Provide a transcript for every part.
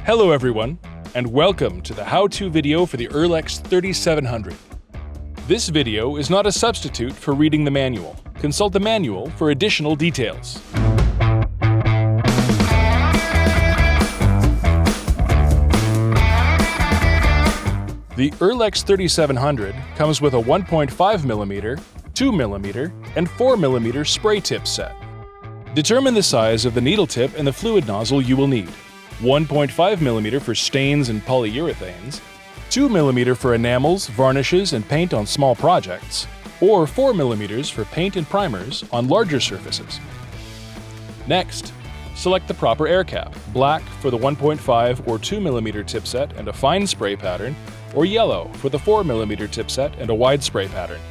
Hello everyone, and welcome to the how-to video for the Earlex 3700. This video is not a substitute for reading the manual. Consult the manual for additional details. The Earlex 3700 comes with a 1.5mm, 2mm, and 4mm spray tip set. Determine the size of the needle tip and the fluid nozzle you will need. 1.5mm for stains and polyurethanes, 2mm for enamels, varnishes, and paint on small projects, or 4mm for paint and primers on larger surfaces. Next, select the proper air cap, black for the 1.5 or 2mm tip set and a fine spray pattern, or yellow for the 4mm tip set and a wide spray pattern.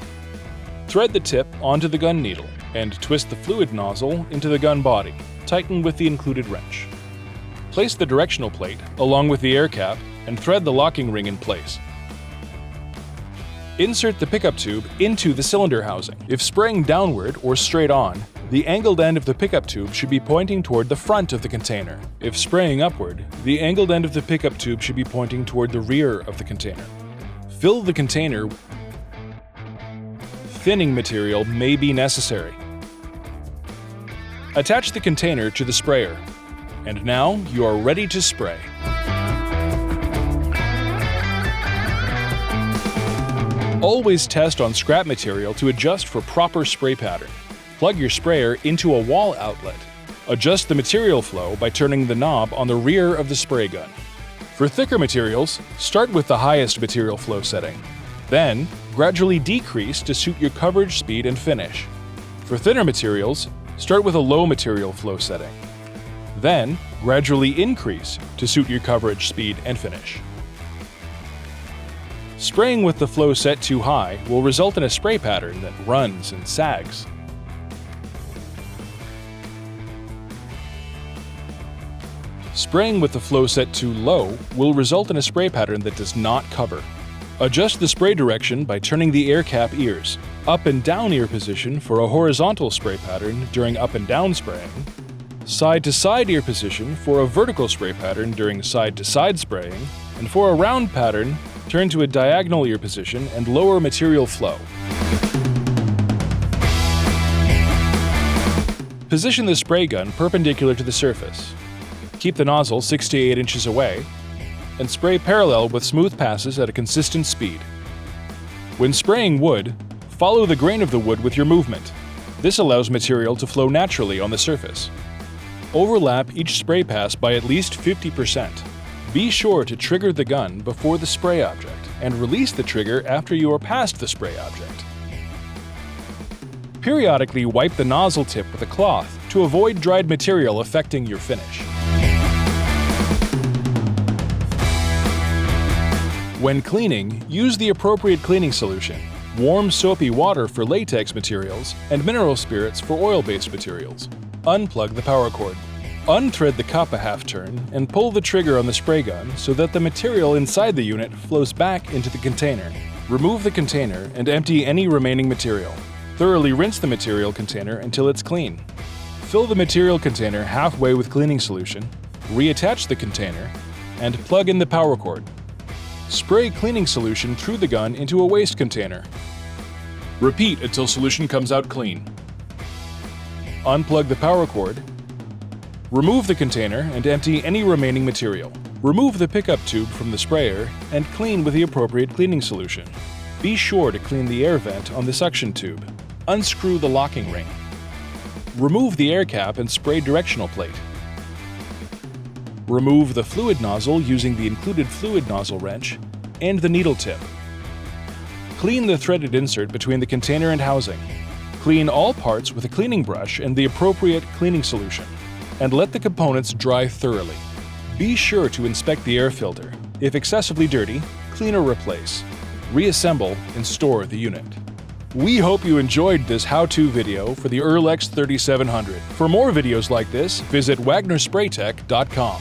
Thread the tip onto the gun needle and twist the fluid nozzle into the gun body. Tighten with the included wrench. Place the directional plate along with the air cap and thread the locking ring in place. Insert the pickup tube into the cylinder housing. If spraying downward or straight on, the angled end of the pickup tube should be pointing toward the front of the container. If spraying upward, the angled end of the pickup tube should be pointing toward the rear of the container. Fill the container. Thinning material may be necessary. Attach the container to the sprayer. And now you are ready to spray. Always test on scrap material to adjust for proper spray pattern. Plug your sprayer into a wall outlet. Adjust the material flow by turning the knob on the rear of the spray gun. For thicker materials, start with the highest material flow setting. Then, gradually decrease to suit your coverage, speed, and finish. For thinner materials, start with a low material flow setting. Then, gradually increase to suit your coverage, speed, and finish. Spraying with the flow set too high will result in a spray pattern that runs and sags. Spraying with the flow set too low will result in a spray pattern that does not cover. Adjust the spray direction by turning the air cap ears. Up and down ear position for a horizontal spray pattern during up and down spraying. Side-to-side ear position for a vertical spray pattern during side-to-side spraying, and for a round pattern, turn to a diagonal ear position and lower material flow. Position the spray gun perpendicular to the surface. Keep the nozzle 6 to 8 inches away, and spray parallel with smooth passes at a consistent speed. When spraying wood, follow the grain of the wood with your movement. This allows material to flow naturally on the surface. Overlap each spray pass by at least 50%. Be sure to trigger the gun before the spray object and release the trigger after you are past the spray object. Periodically wipe the nozzle tip with a cloth to avoid dried material affecting your finish. When cleaning, use the appropriate cleaning solution. Warm soapy water for latex materials and mineral spirits for oil-based materials. Unplug the power cord. Unthread the cup a half turn and pull the trigger on the spray gun so that the material inside the unit flows back into the container. Remove the container and empty any remaining material. Thoroughly rinse the material container until it's clean. Fill the material container halfway with cleaning solution, reattach the container, and plug in the power cord. Spray cleaning solution through the gun into a waste container. Repeat until solution comes out clean. Unplug the power cord. Remove the container and empty any remaining material. Remove the pickup tube from the sprayer and clean with the appropriate cleaning solution. Be sure to clean the air vent on the suction tube. Unscrew the locking ring. Remove the air cap and spray directional plate. Remove the fluid nozzle using the included fluid nozzle wrench and the needle tip. Clean the threaded insert between the container and housing. Clean all parts with a cleaning brush and the appropriate cleaning solution, and let the components dry thoroughly. Be sure to inspect the air filter. If excessively dirty, clean or replace. Reassemble and store the unit. We hope you enjoyed this how-to video for the Earlex 3700. For more videos like this, visit wagnerspraytech.com.